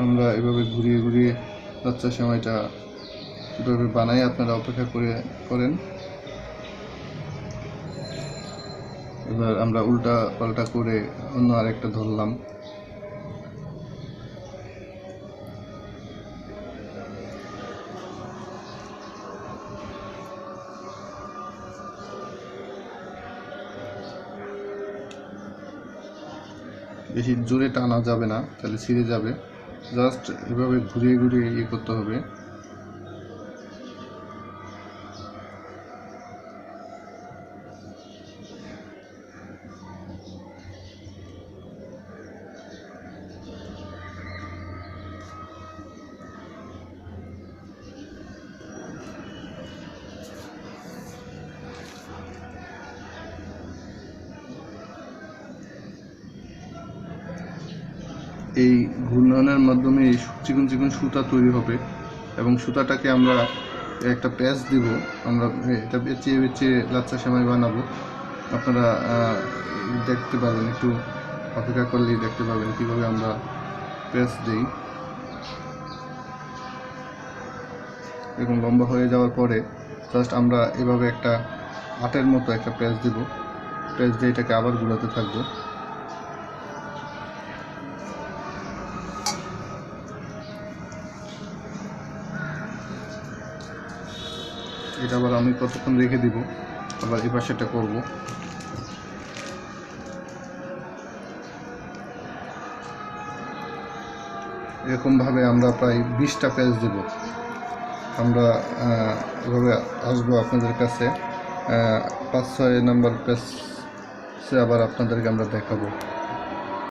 আমরা এভাবে ঘুরিয়ে ঘুরিয়ে লাচ্ছা সেমাইটা কীভাবে বানাই আপনারা অপেক্ষা করেন। এবার আমরা উল্টা পাল্টা করে অন্য আরেকটা ধরলাম। বেশি জোরে টানা যাবে না, তাহলে ছিঁড়ে যাবে। জাস্ট এভাবে ঘুরিয়ে ঘুরিয়ে করতে হবে। এই ঘূর্ণনের মাধ্যমে এই চিকন চিকন সুতা তৈরি হবে এবং সুতাটাকে আমরা একটা প্যাচ দিব। আমরা এটা বেঁচিয়ে বেঁচিয়ে লাচ্ছা সেমাই বানাবো। আপনারা দেখতে পাবেন, একটু অপেক্ষা করলেই দেখতে পাবেন কীভাবে আমরা প্যাচ দিই। এরকম লম্বা হয়ে যাওয়ার পরে জাস্ট আমরা এভাবে একটা আটের মতো একটা প্যাচ দিব। প্যাচ দিয়ে এটাকে আবার ঘুরাতে থাকবো। এটা আবার আমি কতক্ষণ রেখে দিব, আবার এই পাশেটা করব। এরকমভাবে আমরা প্রায় 20টা প্যাচ দেব। আমরা এভাবে আসবো আপনাদের কাছে 5-6 নাম্বার প্যাচে আবার আপনাদেরকে আমরা দেখাবো।